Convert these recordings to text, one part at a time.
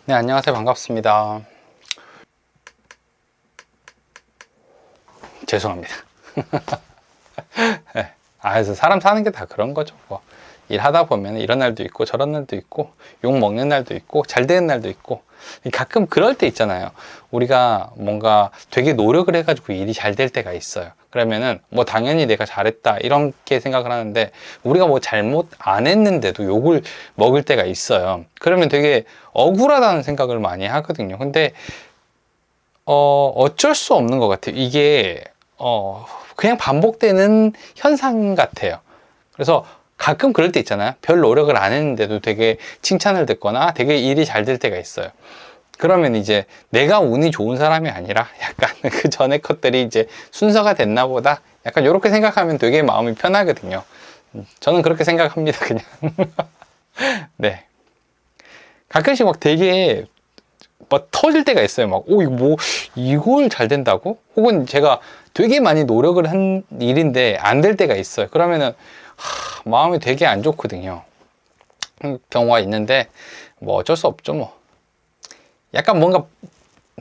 네, 안녕하세요. 반갑습니다. 죄송합니다. 네. 그래서 사람 사는 게 다 그런 거죠. 뭐, 일하다 보면 이런 날도 있고 저런 날도 있고 욕 먹는 날도 있고 잘 되는 날도 있고 가끔 그럴 때 있잖아요. 우리가 뭔가 되게 노력을 해가지고 일이 잘 될 때가 있어요. 그러면은 뭐 당연히 내가 잘했다 이렇게 생각을 하는데 우리가 뭐 잘못 안 했는데도 욕을 먹을 때가 있어요. 그러면 되게 억울하다는 생각을 많이 하거든요. 근데 어쩔 수 없는 것 같아요. 이게 그냥 반복되는 현상 같아요. 그래서 가끔 그럴 때 있잖아요. 별 노력을 안 했는데도 되게 칭찬을 듣거나 되게 일이 잘 될 때가 있어요. 그러면 이제 내가 운이 좋은 사람이 아니라 약간 그 전에 것들이 이제 순서가 됐나 보다. 약간 이렇게 생각하면 되게 마음이 편하거든요. 저는 그렇게 생각합니다, 그냥. 네. 가끔씩 막 되게 막 터질 때가 있어요. 막, 이거 뭐, 이걸 잘 된다고? 혹은 제가 되게 많이 노력을 한 일인데 안 될 때가 있어요. 그러면은, 마음이 되게 안 좋거든요. 경우가 있는데, 뭐 어쩔 수 없죠, 뭐. 약간 뭔가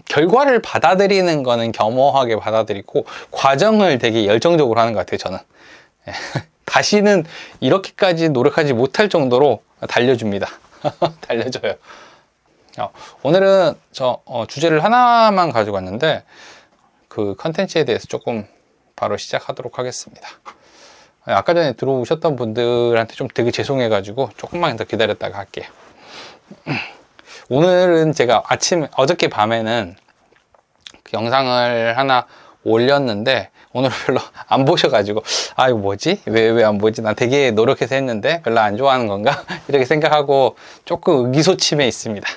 결과를 받아들이는 거는 겸허하게 받아들이고, 과정을 되게 열정적으로 하는 것 같아요, 저는. 다시는 이렇게까지 노력하지 못할 정도로 달려줍니다. 달려줘요. 오늘은 저 주제를 하나만 가지고 왔는데 그 컨텐츠에 대해서 조금 바로 시작하도록 하겠습니다. 아까 전에 들어오셨던 분들한테 좀 되게 죄송해가지고 조금만 더 기다렸다가 할게요. 오늘은 제가 어저께 밤에는 그 영상을 하나 올렸는데 오늘 별로 안 보셔가지고 이거 뭐지? 왜 안 보지? 난 되게 노력해서 했는데 별로 안 좋아하는 건가? 이렇게 생각하고 조금 의기소침해 있습니다.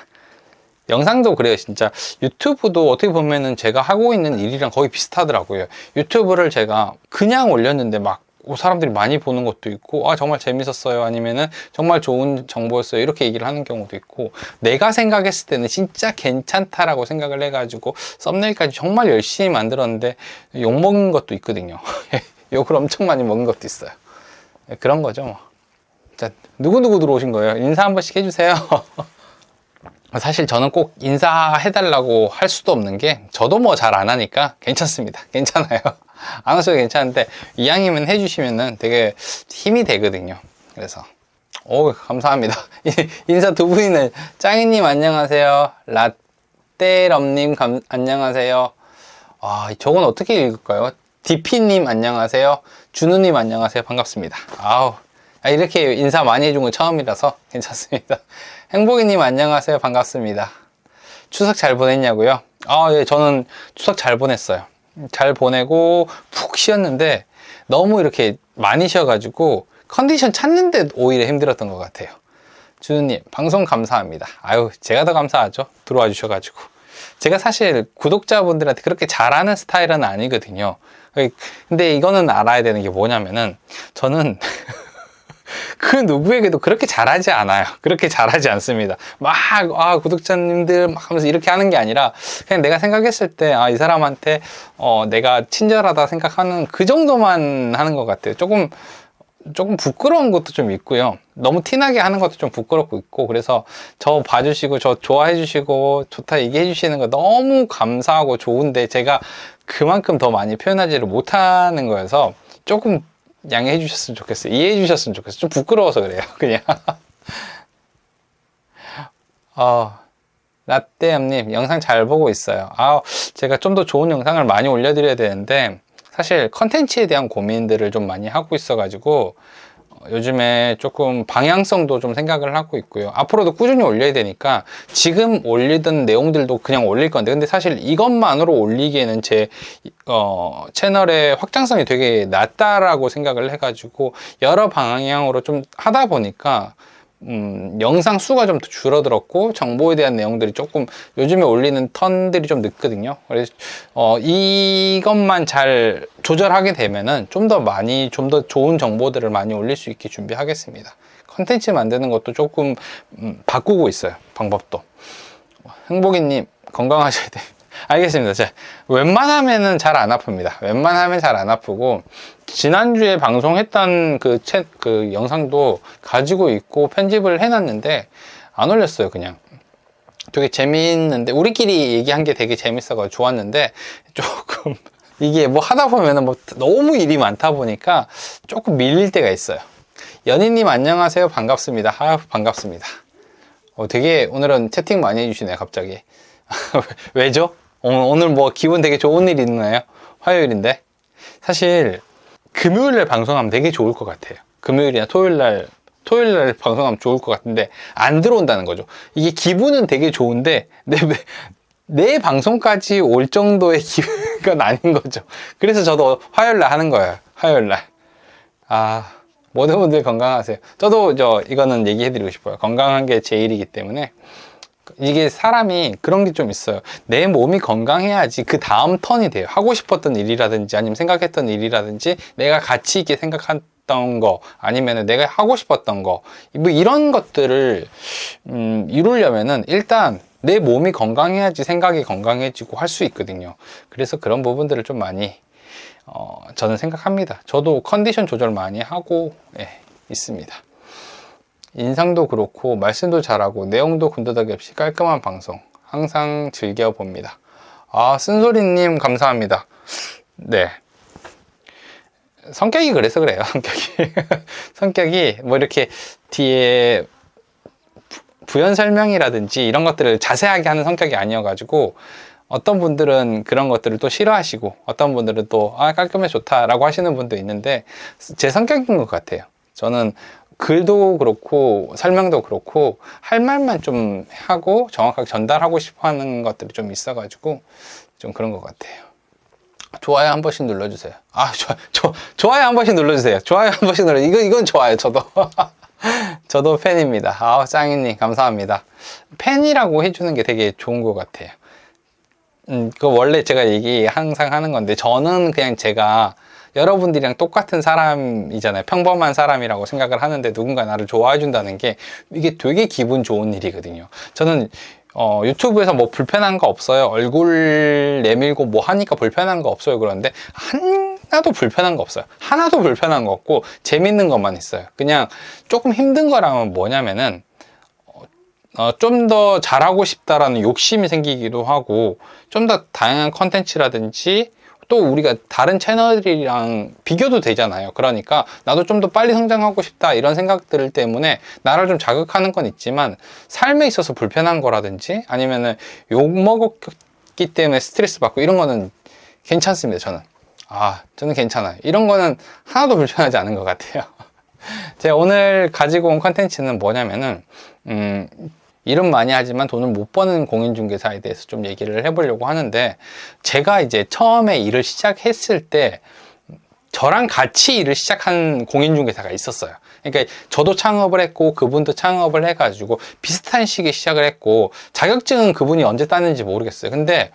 영상도 그래요. 진짜 유튜브도 어떻게 보면은 제가 하고 있는 일이랑 거의 비슷하더라고요. 유튜브를 제가 그냥 올렸는데 막 사람들이 많이 보는 것도 있고 정말 재밌었어요, 아니면은 정말 좋은 정보였어요, 이렇게 얘기를 하는 경우도 있고, 내가 생각했을 때는 진짜 괜찮다라고 생각을 해가지고 썸네일까지 정말 열심히 만들었는데 욕먹는 것도 있거든요. 욕을 엄청 많이 먹은 것도 있어요. 그런 거죠 뭐. 자, 누구 들어오신 거예요? 인사 한 번씩 해주세요. 사실 저는 꼭 인사해달라고 할 수도 없는 게, 저도 뭐 잘 안 하니까 괜찮습니다. 괜찮아요. 안 하셔도 괜찮은데 이왕이면 해주시면은 되게 힘이 되거든요. 그래서 감사합니다. 인사 두 분이는 짱이님 안녕하세요, 라떼럼님 안녕하세요. 저건 어떻게 읽을까요? 디피님 안녕하세요, 준우님 안녕하세요. 반갑습니다. 이렇게 인사 많이 해준 건 처음이라서 괜찮습니다. 행복이님 안녕하세요. 반갑습니다. 추석 잘 보냈냐고요? 예, 저는 추석 잘 보냈어요. 잘 보내고 푹 쉬었는데 너무 이렇게 많이 쉬어가지고 컨디션 찾는데 오히려 힘들었던 것 같아요. 준우님 방송 감사합니다. 제가 더 감사하죠. 들어와 주셔가지고. 제가 사실 구독자분들한테 그렇게 잘하는 스타일은 아니거든요. 근데 이거는 알아야 되는 게 뭐냐면은 저는 그 누구에게도 그렇게 잘하지 않아요. 그렇게 잘하지 않습니다. 구독자님들 막 하면서 이렇게 하는 게 아니라 그냥 내가 생각했을 때 이 사람한테 내가 친절하다 생각하는 그 정도만 하는 것 같아요. 조금 부끄러운 것도 좀 있고요. 너무 티나게 하는 것도 좀 부끄럽고 있고, 그래서 저 봐주시고 저 좋아해 주시고 좋다 얘기해 주시는 거 너무 감사하고 좋은데 제가 그만큼 더 많이 표현하지를 못하는 거여서 조금 양해해 주셨으면 좋겠어요. 이해해 주셨으면 좋겠어요. 좀 부끄러워서 그래요, 그냥. 라떼암님 영상 잘 보고 있어요. 제가 좀 더 좋은 영상을 많이 올려드려야 되는데 사실 컨텐츠에 대한 고민들을 좀 많이 하고 있어가지고 요즘에 조금 방향성도 좀 생각을 하고 있고요. 앞으로도 꾸준히 올려야 되니까 지금 올리던 내용들도 그냥 올릴 건데, 근데 사실 이것만으로 올리기에는 제 채널의 확장성이 되게 낮다라고 생각을 해가지고 여러 방향으로 좀 하다 보니까 영상 수가 좀 줄어들었고 정보에 대한 내용들이 조금 요즘에 올리는 턴들이 좀 늦거든요. 그래서 이것만 잘 조절하게 되면은 좀 더 좋은 정보들을 많이 올릴 수 있게 준비하겠습니다. 컨텐츠 만드는 것도 조금 바꾸고 있어요, 방법도. 행복이님 건강하셔야 돼요. 알겠습니다. 자, 웬만하면은 잘 안 아픕니다. 웬만하면 잘 안 아프고, 지난주에 방송했던 그 영상도 가지고 있고 편집을 해놨는데 안 올렸어요. 그냥 되게 재미있는데, 우리끼리 얘기한 게 되게 재밌어가지고 좋았는데, 조금 이게 뭐 하다 보면은 뭐 너무 일이 많다 보니까 조금 밀릴 때가 있어요. 연희님 안녕하세요. 반갑습니다. 반갑습니다. 되게 오늘은 채팅 많이 해주시네요. 갑자기. 왜죠? 오늘 뭐 기분 되게 좋은 일 있나요? 화요일인데. 사실 금요일날 방송하면 되게 좋을 것 같아요. 금요일이나 토요일날 방송하면 좋을 것 같은데 안 들어온다는 거죠. 이게 기분은 되게 좋은데 내 방송까지 올 정도의 기분은 아닌 거죠. 그래서 저도 화요일날 하는 거예요. 화요일날. 모든 분들 건강하세요. 저도 이거는 얘기해드리고 싶어요. 건강한 게 제일이기 때문에. 이게 사람이 그런 게 좀 있어요. 내 몸이 건강해야지 그 다음 턴이 돼요. 하고 싶었던 일이라든지 아니면 생각했던 일이라든지 내가 가치 있게 생각했던 거 아니면 내가 하고 싶었던 거 뭐 이런 것들을 이루려면은 일단 내 몸이 건강해야지 생각이 건강해지고 할 수 있거든요. 그래서 그런 부분들을 좀 많이 저는 생각합니다. 저도 컨디션 조절 많이 하고 있습니다. 인상도 그렇고 말씀도 잘하고 내용도 군더더기 없이 깔끔한 방송 항상 즐겨봅니다. 쓴소리님 감사합니다. 네, 성격이 그래서 그래요. 성격이 뭐 이렇게 뒤에 부연 설명이라든지 이런 것들을 자세하게 하는 성격이 아니어가지고 어떤 분들은 그런 것들을 또 싫어하시고 어떤 분들은 또 깔끔해 좋다라고 하시는 분도 있는데 제 성격인 것 같아요. 저는 글도 그렇고 설명도 그렇고 할 말만 좀 하고 정확하게 전달하고 싶어 하는 것들이 좀 있어가지고 좀 그런 것 같아요. 좋아요 한 번씩 눌러주세요. 좋아요 한 번씩 눌러주세요. 좋아요 한 번씩 눌러주세요. 이건 좋아요. 저도 저도 팬입니다. 짱이님 감사합니다. 팬이라고 해주는 게 되게 좋은 것 같아요. 그거 원래 제가 얘기 항상 하는 건데 저는 그냥 제가 여러분들이랑 똑같은 사람이잖아요. 평범한 사람이라고 생각을 하는데 누군가 나를 좋아해 준다는 게 이게 되게 기분 좋은 일이거든요. 저는 유튜브에서 뭐 불편한 거 없어요. 얼굴 내밀고 뭐 하니까 불편한 거 없어요. 그런데 하나도 불편한 거 없어요. 하나도 불편한 거 없고 재밌는 것만 있어요. 그냥 조금 힘든 거라면 뭐냐면은 좀 더 잘하고 싶다라는 욕심이 생기기도 하고 좀 더 다양한 컨텐츠라든지 또 우리가 다른 채널이랑 비교도 되잖아요. 그러니까 나도 좀 더 빨리 성장하고 싶다 이런 생각들 때문에 나를 좀 자극하는 건 있지만 삶에 있어서 불편한 거라든지 아니면은 욕먹었기 때문에 스트레스 받고 이런 거는 괜찮습니다. 저는 괜찮아요. 이런 거는 하나도 불편하지 않은 것 같아요. 제가 오늘 가지고 온 컨텐츠는 뭐냐면은 일은 많이 하지만 돈을 못 버는 공인중개사에 대해서 좀 얘기를 해보려고 하는데 제가 이제 처음에 일을 시작했을 때 저랑 같이 일을 시작한 공인중개사가 있었어요. 그러니까 저도 창업을 했고 그분도 창업을 해가지고 비슷한 시기에 시작을 했고 자격증은 그분이 언제 땄는지 모르겠어요. 근데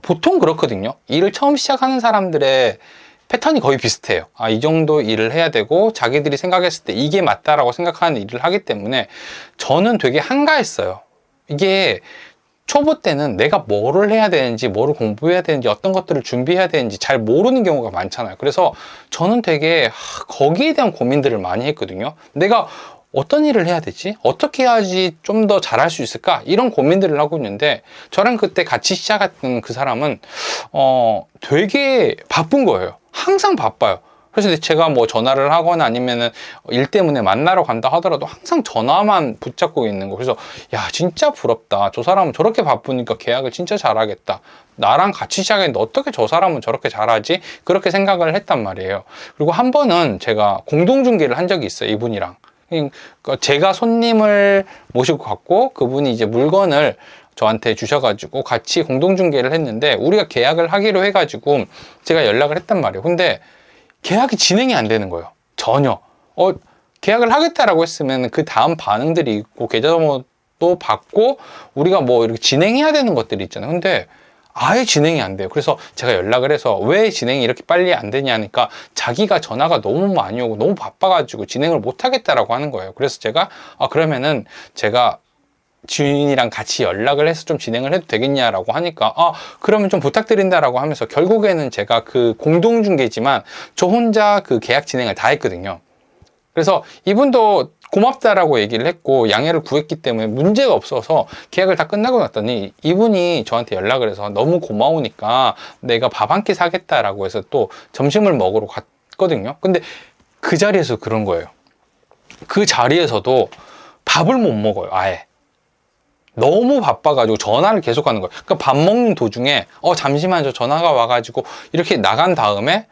보통 그렇거든요. 일을 처음 시작하는 사람들의 패턴이 거의 비슷해요. 이 정도 일을 해야 되고 자기들이 생각했을 때 이게 맞다라고 생각하는 일을 하기 때문에 저는 되게 한가했어요. 이게 초보 때는 내가 뭐를 해야 되는지 뭐를 공부해야 되는지 어떤 것들을 준비해야 되는지 잘 모르는 경우가 많잖아요. 그래서 저는 되게 거기에 대한 고민들을 많이 했거든요. 내가 어떤 일을 해야 되지? 어떻게 해야지 좀 더 잘할 수 있을까? 이런 고민들을 하고 있는데 저랑 그때 같이 시작했던 그 사람은 되게 바쁜 거예요. 항상 바빠요. 그래서 제가 뭐 전화를 하거나 아니면은 일 때문에 만나러 간다 하더라도 항상 전화만 붙잡고 있는 거. 그래서 야 진짜 부럽다. 저 사람은 저렇게 바쁘니까 계약을 진짜 잘하겠다. 나랑 같이 시작했는데 어떻게 저 사람은 저렇게 잘하지? 그렇게 생각을 했단 말이에요. 그리고 한 번은 제가 공동중개를 한 적이 있어요. 이분이랑. 그러니까 제가 손님을 모시고 갔고 그분이 이제 물건을 저한테 주셔가지고 같이 공동중개를 했는데 우리가 계약을 하기로 해가지고 제가 연락을 했단 말이에요. 근데 계약이 진행이 안 되는 거예요. 전혀. 계약을 하겠다라고 했으면 그 다음 반응들이 있고 계좌번호도 받고 우리가 뭐 이렇게 진행해야 되는 것들이 있잖아요. 근데 아예 진행이 안 돼요. 그래서 제가 연락을 해서 왜 진행이 이렇게 빨리 안 되냐 하니까 자기가 전화가 너무 많이 오고 너무 바빠가지고 진행을 못 하겠다라고 하는 거예요. 그래서 제가 그러면은 제가 지인이랑 같이 연락을 해서 좀 진행을 해도 되겠냐라고 하니까 그러면 좀 부탁드린다라고 하면서 결국에는 제가 그 공동중개지만 저 혼자 그 계약 진행을 다 했거든요. 그래서 이분도 고맙다라고 얘기를 했고 양해를 구했기 때문에 문제가 없어서 계약을 다 끝나고 났더니 이분이 저한테 연락을 해서 너무 고마우니까 내가 밥 한 끼 사겠다라고 해서 또 점심을 먹으러 갔거든요. 근데 그 자리에서 그런 거예요. 그 자리에서도 밥을 못 먹어요. 아예. 너무 바빠가지고 전화를 계속 하는 거예요. 그러니까 밥 먹는 도중에 잠시만 저 전화가 와가지고 이렇게 나간 다음에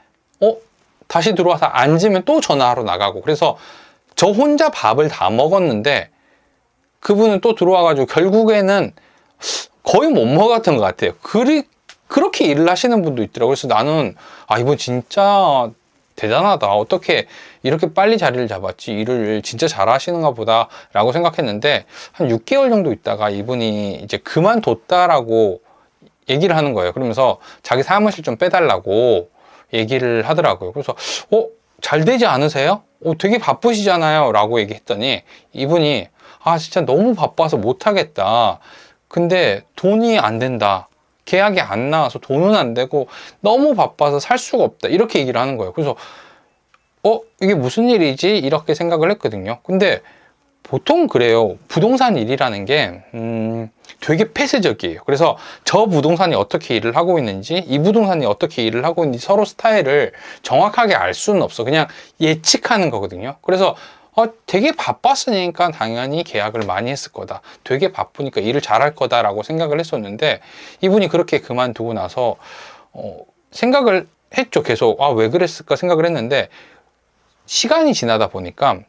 다시 들어와서 앉으면 또 전화하러 나가고, 그래서 저 혼자 밥을 다 먹었는데 그분은 또 들어와가지고 결국에는 거의 못 먹었던 것 같아요. 그렇게 일을 하시는 분도 있더라고요. 그래서 나는 이분 진짜 대단하다. 어떻게 이렇게 빨리 자리를 잡았지? 일을 진짜 잘 하시는가 보다 라고 생각했는데 한 6개월 정도 있다가 이분이 이제 그만뒀다라고 얘기를 하는 거예요. 그러면서 자기 사무실 좀 빼달라고 얘기를 하더라고요. 그래서 잘 되지 않으세요? 되게 바쁘시잖아요 라고 얘기했더니 이분이 진짜 너무 바빠서 못하겠다. 근데 돈이 안 된다. 계약이 안 나와서 돈은 안 되고 너무 바빠서 살 수가 없다. 이렇게 얘기를 하는 거예요. 그래서 이게 무슨 일이지? 이렇게 생각을 했거든요. 근데 보통 그래요. 부동산 일이라는 게 되게 폐쇄적이에요. 그래서 저 부동산이 어떻게 일을 하고 있는지, 이 부동산이 어떻게 일을 하고 있는지 서로 스타일을 정확하게 알 수는 없어. 그냥 예측하는 거거든요. 그래서 되게 바빴으니까 당연히 계약을 많이 했을 거다. 되게 바쁘니까 일을 잘할 거다라고 생각을 했었는데 이분이 그렇게 그만두고 나서 생각을 했죠. 계속 왜 그랬을까 생각을 했는데 시간이 지나다 보니까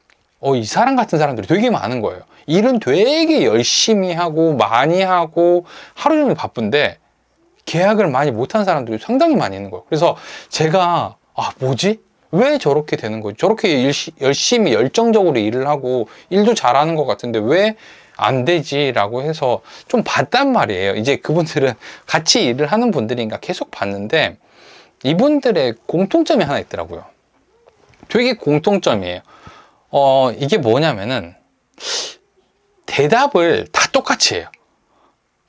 이 사람 같은 사람들이 되게 많은 거예요. 일은 되게 열심히 하고 많이 하고 하루 종일 바쁜데 계약을 많이 못한 사람들이 상당히 많이 있는 거예요. 그래서 제가 뭐지? 왜 저렇게 되는 거지? 저렇게 열심히 열정적으로 일을 하고 일도 잘하는 것 같은데 왜 안 되지? 라고 해서 좀 봤단 말이에요. 이제 그분들은 같이 일을 하는 분들인가 계속 봤는데 이분들의 공통점이 하나 있더라고요. 되게 공통점이에요. 이게 뭐냐면은 대답을 다 똑같이 해요.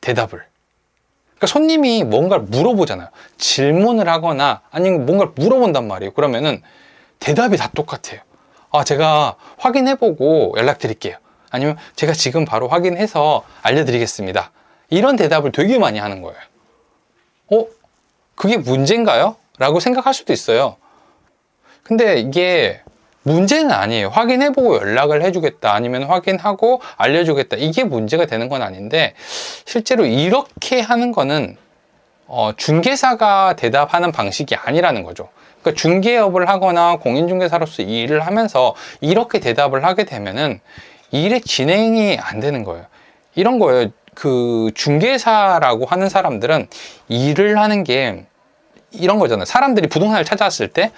대답을. 그러니까 손님이 뭔가를 물어보잖아요. 질문을 하거나 아니면 뭔가를 물어본단 말이에요. 그러면은 대답이 다 똑같아요. 제가 확인해보고 연락드릴게요. 아니면 제가 지금 바로 확인해서 알려드리겠습니다. 이런 대답을 되게 많이 하는 거예요. 그게 문제인가요? 라고 생각할 수도 있어요. 근데 이게 문제는 아니에요. 확인해보고 연락을 해주겠다. 아니면 확인하고 알려주겠다. 이게 문제가 되는 건 아닌데 실제로 이렇게 하는 거는 중개사가 대답하는 방식이 아니라는 거죠. 그러니까 중개업을 하거나 공인중개사로서 이 일을 하면서 이렇게 대답을 하게 되면은 일의 진행이 안 되는 거예요. 이런 거예요. 그 중개사라고 하는 사람들은 일을 하는 게 이런 거잖아요. 사람들이 부동산을 찾아왔을 때,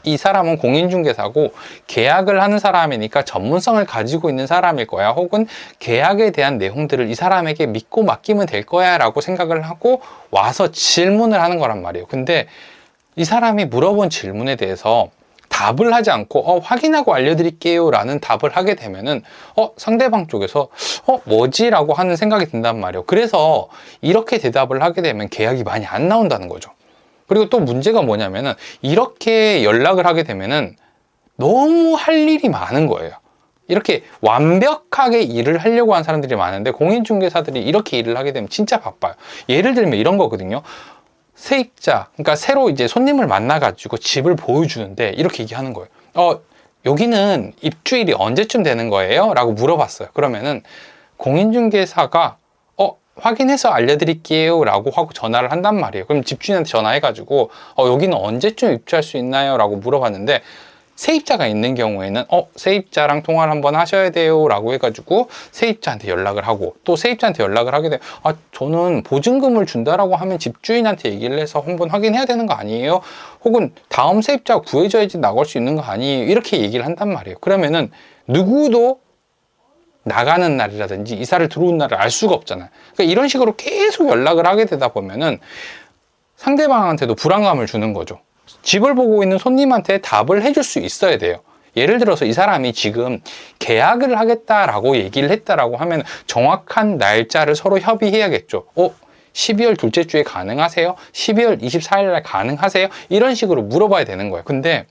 이 사람은 공인중개사고 계약을 하는 사람이니까 전문성을 가지고 있는 사람일 거야. 혹은 계약에 대한 내용들을 이 사람에게 믿고 맡기면 될 거야 라고 생각을 하고 와서 질문을 하는 거란 말이에요. 근데 이 사람이 물어본 질문에 대해서 답을 하지 않고 확인하고 알려드릴게요 라는 답을 하게 되면은 상대방 쪽에서 뭐지? 라고 하는 생각이 든단 말이에요. 그래서 이렇게 대답을 하게 되면 계약이 많이 안 나온다는 거죠. 그리고 또 문제가 뭐냐면은 이렇게 연락을 하게 되면은 너무 할 일이 많은 거예요. 이렇게 완벽하게 일을 하려고 하는 사람들이 많은데 공인중개사들이 이렇게 일을 하게 되면 진짜 바빠요. 예를 들면 이런 거거든요. 세입자, 그러니까 새로 이제 손님을 만나가지고 집을 보여주는데 이렇게 얘기하는 거예요. 여기는 입주일이 언제쯤 되는 거예요? 라고 물어봤어요. 그러면은 공인중개사가 확인해서 알려드릴게요 라고 하고 전화를 한단 말이에요. 그럼 집주인한테 전화해가지고 여기는 언제쯤 입주할 수 있나요? 라고 물어봤는데 세입자가 있는 경우에는 세입자랑 통화를 한번 하셔야 돼요 라고 해가지고 세입자한테 연락을 하고 또 세입자한테 연락을 하게 되면 저는 보증금을 준다라고 하면 집주인한테 얘기를 해서 한번 확인해야 되는 거 아니에요? 혹은 다음 세입자가 구해져야지 나갈 수 있는 거 아니에요? 이렇게 얘기를 한단 말이에요. 그러면은 누구도 나가는 날이라든지 이사를 들어온 날을 알 수가 없잖아요. 그러니까 이런 식으로 계속 연락을 하게 되다 보면은 상대방한테도 불안감을 주는 거죠. 집을 보고 있는 손님한테 답을 해줄 수 있어야 돼요. 예를 들어서 이 사람이 지금 계약을 하겠다라고 얘기를 했다라고 하면 정확한 날짜를 서로 협의해야겠죠. 12월 둘째 주에 가능하세요? 12월 24일 날 가능하세요? 이런 식으로 물어봐야 되는 거예요. 근데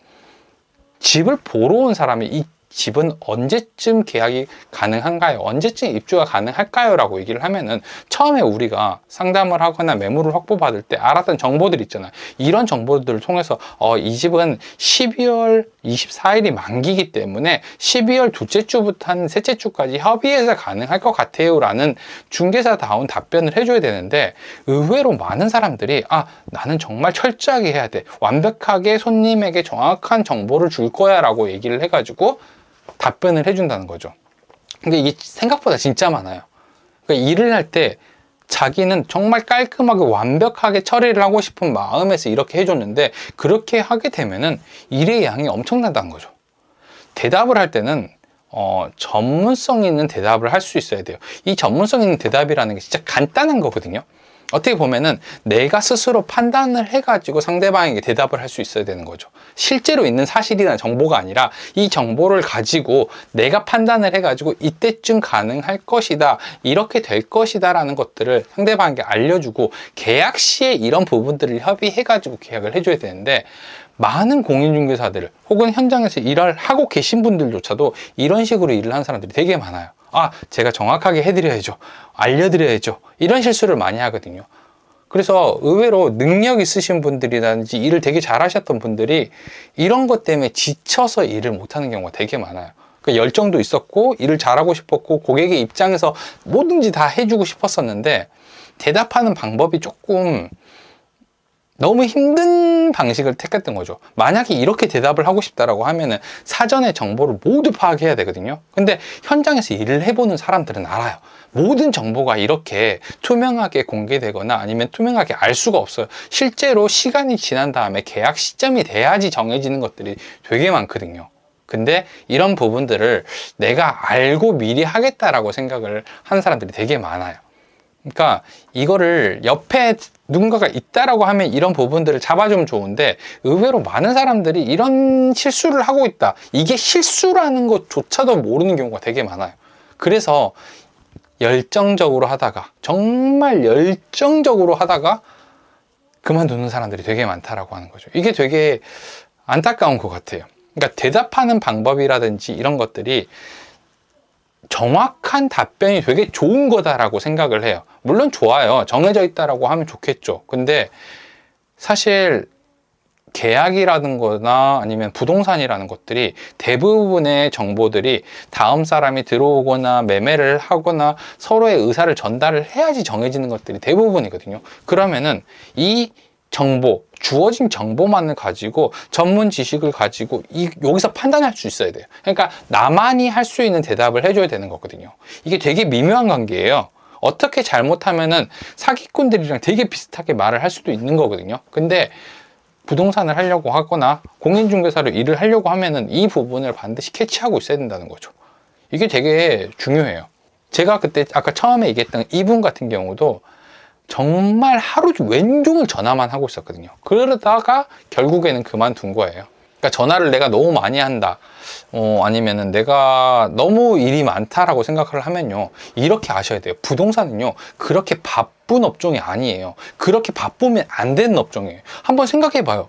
집을 보러 온 사람이 집은 언제쯤 계약이 가능한가요? 언제쯤 입주가 가능할까요? 라고 얘기를 하면은 처음에 우리가 상담을 하거나 매물을 확보받을 때 알았던 정보들 있잖아요. 이런 정보들을 통해서 이 집은 12월 24일이 만기이기 때문에 12월 둘째 주부터 한 셋째 주까지 협의해서 가능할 것 같아요 라는 중개사다운 답변을 해줘야 되는데, 의외로 많은 사람들이 나는 정말 철저하게 해야 돼, 완벽하게 손님에게 정확한 정보를 줄 거야 라고 얘기를 해가지고 답변을 해준다는 거죠. 근데 이게 생각보다 진짜 많아요. 그러니까 일을 할 때 자기는 정말 깔끔하게 완벽하게 처리를 하고 싶은 마음에서 이렇게 해줬는데, 그렇게 하게 되면은 일의 양이 엄청나다는 거죠. 대답을 할 때는 전문성 있는 대답을 할 수 있어야 돼요. 이 전문성 있는 대답이라는 게 진짜 간단한 거거든요. 어떻게 보면은 내가 스스로 판단을 해가지고 상대방에게 대답을 할 수 있어야 되는 거죠. 실제로 있는 사실이나 정보가 아니라 이 정보를 가지고 내가 판단을 해가지고 이때쯤 가능할 것이다, 이렇게 될 것이다 라는 것들을 상대방에게 알려주고 계약 시에 이런 부분들을 협의해가지고 계약을 해줘야 되는데, 많은 공인중개사들 혹은 현장에서 일을 하고 계신 분들조차도 이런 식으로 일을 하는 사람들이 되게 많아요. 제가 정확하게 해드려야죠, 알려드려야죠, 이런 실수를 많이 하거든요. 그래서 의외로 능력 있으신 분들이라든지 일을 되게 잘하셨던 분들이 이런 것 때문에 지쳐서 일을 못하는 경우가 되게 많아요. 그러니까 열정도 있었고 일을 잘하고 싶었고 고객의 입장에서 뭐든지 다 해주고 싶었었는데, 대답하는 방법이 조금 너무 힘든 방식을 택했던 거죠. 만약에 이렇게 대답을 하고 싶다라고 하면은 사전에 정보를 모두 파악해야 되거든요. 근데 현장에서 일을 해보는 사람들은 알아요. 모든 정보가 이렇게 투명하게 공개되거나 아니면 투명하게 알 수가 없어요. 실제로 시간이 지난 다음에 계약 시점이 돼야지 정해지는 것들이 되게 많거든요. 근데 이런 부분들을 내가 알고 미리 하겠다라고 생각을 하는 사람들이 되게 많아요. 그러니까 이거를 옆에 누군가가 있다라고 하면 이런 부분들을 잡아주면 좋은데, 의외로 많은 사람들이 이런 실수를 하고 있다, 이게 실수라는 것조차도 모르는 경우가 되게 많아요. 그래서 열정적으로 하다가, 정말 열정적으로 하다가 그만두는 사람들이 되게 많다라고 하는 거죠. 이게 되게 안타까운 것 같아요. 그러니까 대답하는 방법이라든지 이런 것들이 정확한 답변이 되게 좋은 거다라고 생각을 해요. 물론 좋아요. 정해져 있다라고 하면 좋겠죠. 근데 사실 계약이라는 거나 아니면 부동산이라는 것들이 대부분의 정보들이 다음 사람이 들어오거나 매매를 하거나 서로의 의사를 전달을 해야지 정해지는 것들이 대부분이거든요. 그러면은 이 정보, 주어진 정보만을 가지고 전문 지식을 가지고 여기서 판단할 수 있어야 돼요. 그러니까 나만이 할 수 있는 대답을 해줘야 되는 거거든요. 이게 되게 미묘한 관계예요. 어떻게 잘못하면은 사기꾼들이랑 되게 비슷하게 말을 할 수도 있는 거거든요. 근데 부동산을 하려고 하거나 공인중개사로 일을 하려고 하면은 이 부분을 반드시 캐치하고 있어야 된다는 거죠. 이게 되게 중요해요. 제가 그때 아까 처음에 얘기했던 이분 같은 경우도 정말 하루 왼종일 전화만 하고 있었거든요. 그러다가 결국에는 그만둔 거예요. 그러니까 전화를 내가 너무 많이 한다, 아니면은 내가 너무 일이 많다라고 생각을 하면요, 이렇게 아셔야 돼요. 부동산은요, 그렇게 바쁜 업종이 아니에요. 그렇게 바쁘면 안 되는 업종이에요. 한번 생각해 봐요.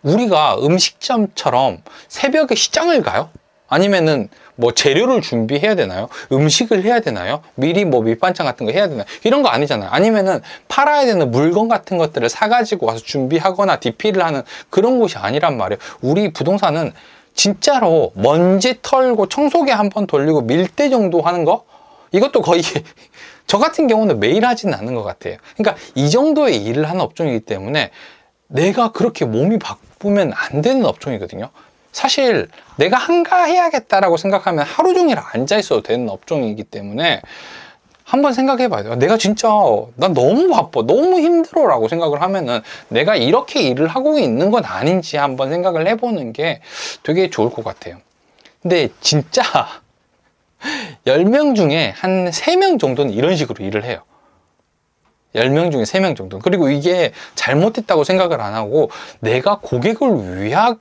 우리가 음식점처럼 새벽에 시장을 가요? 아니면은 뭐 재료를 준비해야 되나요? 음식을 해야 되나요? 미리 뭐 밑반찬 같은 거 해야 되나요? 이런 거 아니잖아요. 아니면은 팔아야 되는 물건 같은 것들을 사가지고 와서 준비하거나 디피를 하는 그런 곳이 아니란 말이에요. 우리 부동산은 진짜로 먼지 털고 청소기 한번 돌리고 밀대 정도 하는 거? 이것도 거의 저 같은 경우는 매일 하지는 않는 것 같아요. 그러니까 이 정도의 일을 하는 업종이기 때문에 내가 그렇게 몸이 바쁘면 안 되는 업종이거든요. 사실 내가 한가해야겠다라고 생각하면 하루 종일 앉아 있어도 되는 업종이기 때문에 한번 생각해 봐야 돼요. 내가 진짜 난 너무 바빠, 너무 힘들어 라고 생각을 하면은 내가 이렇게 일을 하고 있는 건 아닌지 한번 생각을 해보는 게 되게 좋을 것 같아요. 근데 진짜 10명 중에 한 3명 정도는 이런 식으로 일을 해요. 10명 중에 3명 정도. 그리고 이게 잘못됐다고 생각을 안 하고 내가 고객을 위하는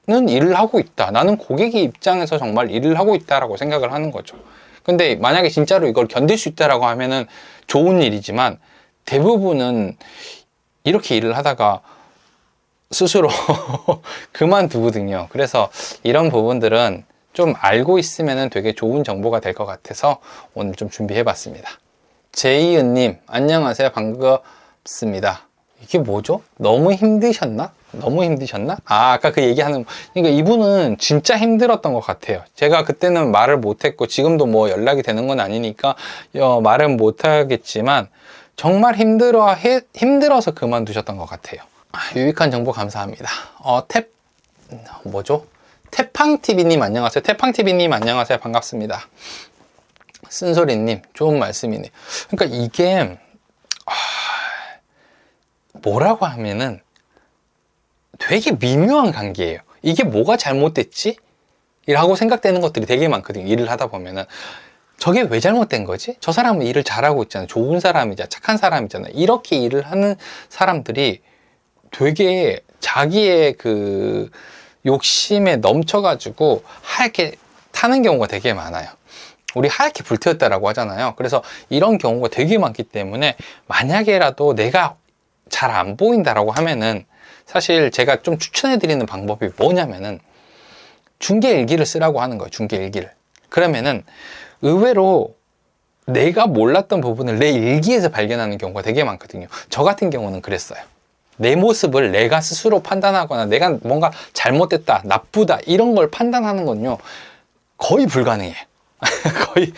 일을 하고 있다, 나는 고객의 입장에서 정말 일을 하고 있다라고 생각을 하는 거죠. 근데 만약에 진짜로 이걸 견딜 수 있다라고 하면은 좋은 일이지만, 대부분은 이렇게 일을 하다가 스스로 그만두거든요. 그래서 이런 부분들은 좀 알고 있으면 되게 좋은 정보가 될 것 같아서 오늘 좀 준비해 봤습니다. 제이은님, 안녕하세요. 반갑습니다. 이게 뭐죠? 너무 힘드셨나? 너무 힘드셨나? 아까 그 얘기하는, 그러니까 이분은 진짜 힘들었던 것 같아요. 제가 그때는 말을 못했고, 지금도 뭐 연락이 되는 건 아니니까, 말은 못하겠지만, 정말 힘들어서 그만두셨던 것 같아요. 유익한 정보 감사합니다. 뭐죠? 태팡TV님 안녕하세요. 태팡TV님 안녕하세요. 반갑습니다. 쓴소리님, 좋은 말씀이네요. 그러니까 이게, 뭐라고 하면은 되게 미묘한 관계예요. 이게 뭐가 잘못됐지? 라고 생각되는 것들이 되게 많거든요. 일을 하다 보면은. 저게 왜 잘못된 거지? 저 사람은 일을 잘하고 있잖아. 좋은 사람이잖아. 착한 사람이잖아. 이렇게 일을 하는 사람들이 되게 자기의 그 욕심에 넘쳐가지고 하얗게 타는 경우가 되게 많아요. 우리 하얗게 불태웠다라고 하잖아요. 그래서 이런 경우가 되게 많기 때문에 만약에라도 내가 잘 안 보인다라고 하면은 사실 제가 좀 추천해 드리는 방법이 뭐냐면은 중개일기를 쓰라고 하는 거예요. 중개일기를. 그러면은 의외로 내가 몰랐던 부분을 내 일기에서 발견하는 경우가 되게 많거든요. 저 같은 경우는 그랬어요. 내 모습을 내가 스스로 판단하거나 내가 뭔가 잘못됐다, 나쁘다 이런 걸 판단하는 건요 거의 불가능해요.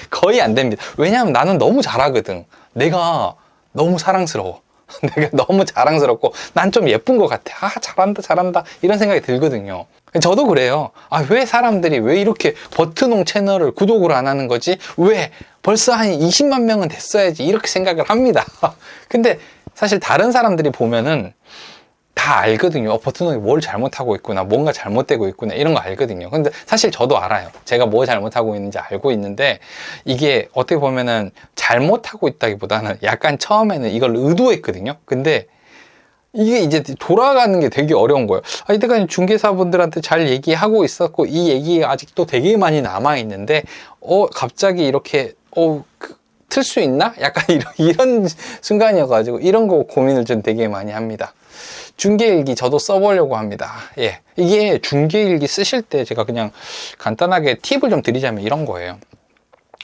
거의 안 됩니다. 왜냐하면 나는 너무 잘하거든. 내가 너무 사랑스러워. 내가 너무 자랑스럽고 난 좀 예쁜 것 같아. 잘한다 이런 생각이 들거든요. 저도 그래요. 왜 사람들이 왜 이렇게 버트농 채널을 구독을 안 하는 거지? 왜 벌써 한 20만 명은 됐어야지 이렇게 생각을 합니다. 근데 사실 다른 사람들이 보면은 다 알거든요. 버트농이 뭘 잘못하고 있구나, 뭔가 잘못되고 있구나 이런 거 알거든요. 근데 사실 저도 알아요. 제가 뭐 잘못하고 있는지 알고 있는데 이게 어떻게 보면은 잘못하고 있다기보다는 약간 처음에는 이걸 의도했거든요. 근데 이게 이제 돌아가는 게 되게 어려운 거예요. 이때까지 중개사분들한테 잘 얘기하고 있었고 이 얘기가 아직도 되게 많이 남아 있는데 갑자기 이렇게 틀 수 있나? 약간 이런 순간이어가지고 이런 거 고민을 좀 되게 많이 합니다. 중개일기 저도 써보려고 합니다. 예, 이게 중개일기 쓰실 때 제가 그냥 간단하게 팁을 좀 드리자면 이런 거예요.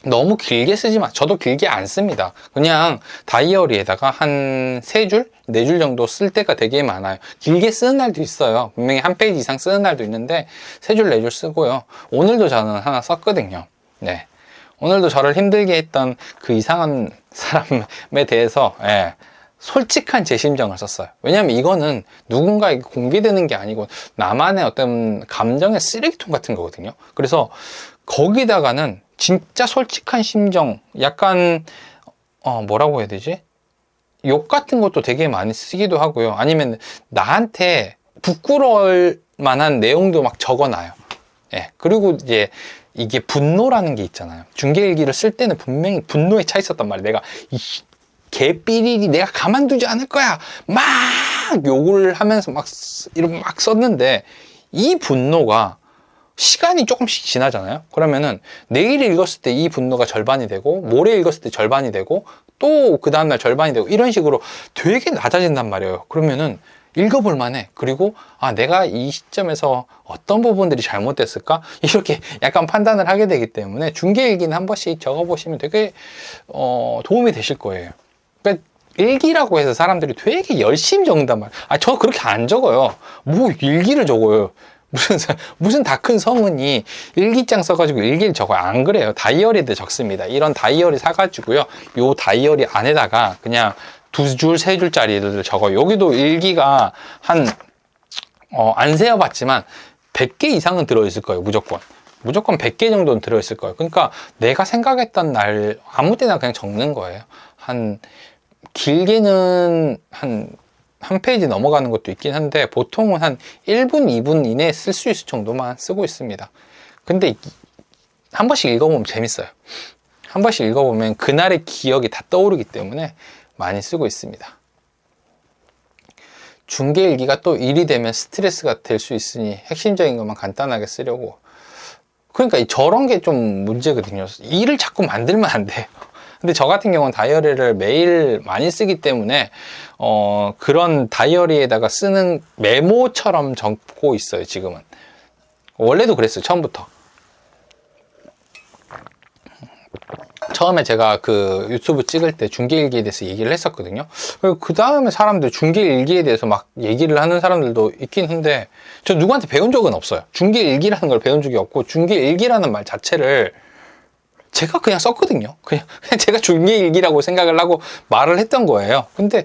너무 길게 쓰지 마. 저도 길게 안 씁니다. 그냥 다이어리에다가 한 3줄, 4줄 정도 쓸 때가 되게 많아요. 길게 쓰는 날도 있어요. 분명히 한 페이지 이상 쓰는 날도 있는데 3줄, 4줄 쓰고요. 오늘도 저는 하나 썼거든요. 네. 오늘도 저를 힘들게 했던 그 이상한 사람에 대해서 솔직한 제 심정을 썼어요. 왜냐면 이거는 누군가에게 공개되는 게 아니고 나만의 어떤 감정의 쓰레기통 같은 거거든요. 그래서 거기다가는 진짜 솔직한 심정, 약간 뭐라고 해야 되지? 욕 같은 것도 되게 많이 쓰기도 하고요. 아니면 나한테 부끄러울 만한 내용도 막 적어놔요. 예. 그리고 이제 이게 분노라는 게 있잖아요. 중개일기를 쓸 때는 분명히 분노에 차 있었단 말이에요. 내가 개삐리리 내가 가만두지 않을 거야 막 욕을 하면서 막 썼는데 이 분노가 시간이 조금씩 지나잖아요. 그러면은 내일 읽었을 때 이 분노가 절반이 되고 모레 읽었을 때 절반이 되고 또 그 다음날 절반이 되고 이런 식으로 되게 낮아진단 말이에요. 그러면은 읽어볼 만해. 그리고 내가 이 시점에서 어떤 부분들이 잘못됐을까? 이렇게 약간 판단을 하게 되기 때문에 중개일기는 한 번씩 적어보시면 되게 도움이 되실 거예요. 그러니까 일기라고 해서 사람들이 되게 열심히 적는단 말이에요. 저 그렇게 안 적어요. 뭐 일기를 적어요. 무슨 다 큰 성은이 일기장 써가지고 일기를 적어요. 안 그래요. 다이어리도 적습니다. 이런 다이어리 사가지고요. 요 다이어리 안에다가 그냥 2줄, 3줄짜리를 적어요. 여기도 일기가 안 세어봤지만 100개 이상은 들어있을 거예요. 무조건 100개 정도는 들어있을 거예요. 그러니까 내가 생각했던 날 아무 때나 그냥 적는 거예요. 길게는 한 페이지 넘어가는 것도 있긴 한데 보통은 한 1분, 2분 이내에 쓸 수 있을 정도만 쓰고 있습니다. 근데 한 번씩 읽어보면 재밌어요. 한 번씩 읽어보면 그날의 기억이 다 떠오르기 때문에 많이 쓰고 있습니다. 중개일기가 또 일이 되면 스트레스가 될 수 있으니 핵심적인 것만 간단하게 쓰려고. 그러니까 저런 게 좀 문제거든요. 일을 자꾸 만들면 안 돼요. 근데 저 같은 경우는 다이어리를 매일 많이 쓰기 때문에 그런 다이어리에다가 쓰는 메모처럼 적고 있어요. 지금은 원래도 그랬어요. 처음부터. 처음에 제가 그 유튜브 찍을 때 중개일기에 대해서 얘기를 했었거든요. 그리고 그 다음에 사람들 중개일기에 대해서 막 얘기를 하는 사람들도 있긴 한데, 저 누구한테 배운 적은 없어요. 중개일기라는 걸 배운 적이 없고, 중개일기라는 말 자체를 제가 그냥 썼거든요. 그냥 제가 중개일기라고 생각을 하고 말을 했던 거예요. 근데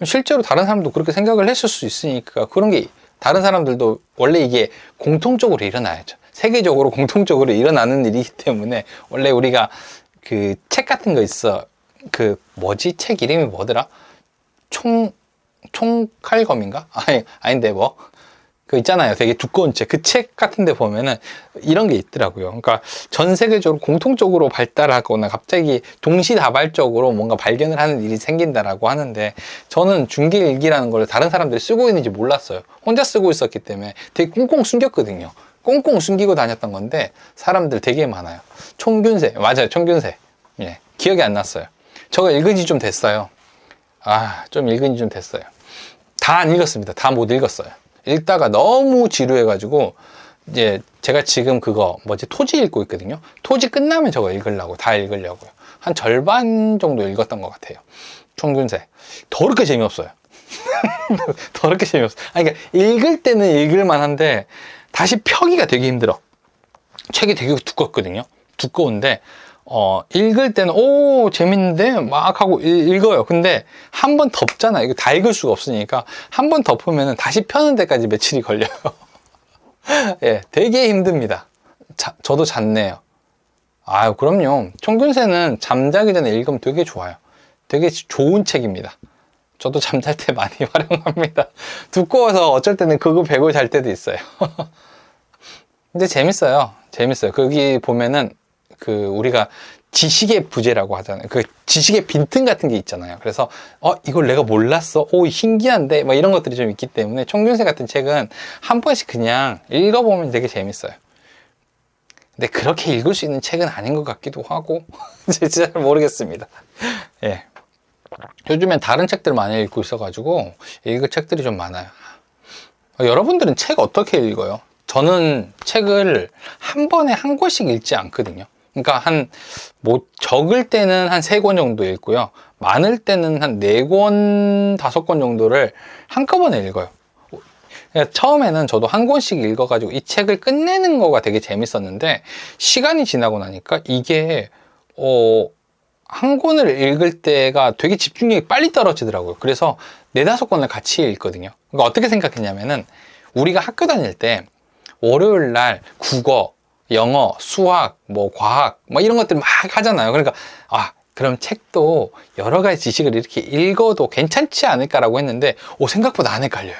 실제로 다른 사람도 그렇게 생각을 했을 수 있으니까, 그런 게 다른 사람들도 원래 이게 공통적으로 일어나야죠. 세계적으로 공통적으로 일어나는 일이기 때문에, 원래 우리가 그 책 같은 거 있어. 그 뭐지? 책 이름이 뭐더라? 총칼검인가? 아닌데 뭐. 그 있잖아요. 되게 두꺼운 책. 그 책 같은 데 보면은 이런 게 있더라고요. 그러니까 전 세계적으로 공통적으로 발달하거나 갑자기 동시다발적으로 뭔가 발견을 하는 일이 생긴다라고 하는데, 저는 중개일기라는 걸 다른 사람들이 쓰고 있는지 몰랐어요. 혼자 쓰고 있었기 때문에 되게 꽁꽁 숨겼거든요. 꽁꽁 숨기고 다녔던 건데, 사람들 되게 많아요. 총균세. 맞아요. 총균세. 예. 기억이 안 났어요. 저거 읽은 지 좀 됐어요. 좀 읽은 지 좀 됐어요. 다 안 읽었습니다. 다 못 읽었어요. 읽다가 너무 지루해가지고, 이제 제가 지금 그거 뭐지, 토지 읽고 있거든요. 토지 끝나면 저거 읽으려고, 다 읽으려고요. 한 절반 정도 읽었던 것 같아요. 총균세. 더럽게 재미없어요. 더럽게 재미없어요. 그러니까 읽을 때는 읽을만 한데 다시 펴기가 되게 힘들어. 책이 되게 두껍거든요. 두꺼운데 읽을 때는 재밌는데 막 하고 읽어요. 근데 한 번 덮잖아요. 이거 다 읽을 수가 없으니까 한 번 덮으면 다시 펴는 데까지 며칠이 걸려요. 예, 되게 힘듭니다. 저도 잤네요. 그럼요. 총균세는 잠자기 전에 읽으면 되게 좋아요. 되게 좋은 책입니다. 저도 잠잘 때 많이 활용합니다. 두꺼워서 어쩔 때는 그거 베고 잘 때도 있어요. 근데 재밌어요. 재밌어요. 거기 보면은 우리가 지식의 부재라고 하잖아요. 그 지식의 빈틈 같은 게 있잖아요. 그래서 이걸 내가 몰랐어. 신기한데. 막 이런 것들이 좀 있기 때문에 총균세 같은 책은 한 번씩 그냥 읽어보면 되게 재밌어요. 근데 그렇게 읽을 수 있는 책은 아닌 것 같기도 하고 진짜 잘 모르겠습니다. 예. 요즘엔 다른 책들 많이 읽고 있어가지고 읽을 책들이 좀 많아요. 여러분들은 책 어떻게 읽어요? 저는 책을 한 번에 한 권씩 읽지 않거든요. 그러니까 적을 때는 한 3권 정도 읽고요. 많을 때는 한 4권, 5권 정도를 한꺼번에 읽어요. 그러니까 처음에는 저도 한 권씩 읽어가지고 이 책을 끝내는 거가 되게 재밌었는데, 시간이 지나고 나니까 이게, 한 권을 읽을 때가 되게 집중력이 빨리 떨어지더라고요. 그래서 4-5권을 같이 읽거든요. 그러니까 어떻게 생각했냐면은, 우리가 학교 다닐 때 월요일 날 국어, 영어, 수학, 과학, 이런 것들 막 하잖아요. 그러니까, 그럼 책도 여러 가지 지식을 이렇게 읽어도 괜찮지 않을까라고 했는데, 생각보다 안 헷갈려요.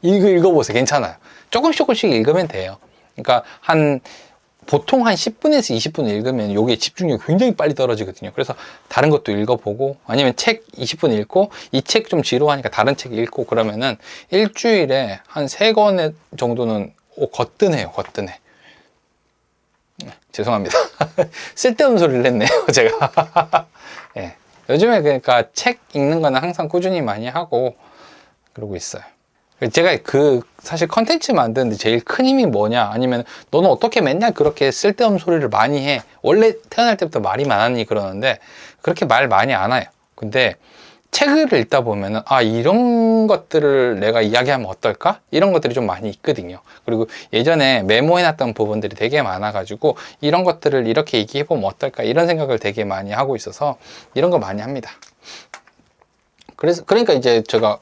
읽어보세요. 괜찮아요. 조금씩 읽으면 돼요. 그러니까 보통 한 10분에서 20분 읽으면 이게 집중력이 굉장히 빨리 떨어지거든요. 그래서 다른 것도 읽어보고, 아니면 책 20분 읽고, 이 책 좀 지루하니까 다른 책 읽고, 그러면은 일주일에 한 3권 정도는 거뜬해요. 거뜬해. 죄송합니다. 쓸데없는 소리를 했네요, 제가. 예. 요즘에 그러니까 책 읽는 거는 항상 꾸준히 많이 하고 그러고 있어요. 제가 사실 컨텐츠 만드는데 제일 큰 힘이 뭐냐, 아니면 너는 어떻게 맨날 그렇게 쓸데없는 소리를 많이 해? 원래 태어날 때부터 말이 많았니? 그러는데 그렇게 말 많이 안 해요. 근데 책을 읽다 보면은 이런 것들을 내가 이야기하면 어떨까? 이런 것들이 좀 많이 있거든요. 그리고 예전에 메모해놨던 부분들이 되게 많아가지고 이런 것들을 이렇게 얘기해보면 어떨까? 이런 생각을 되게 많이 하고 있어서 이런 거 많이 합니다. 그러니까 이제 제가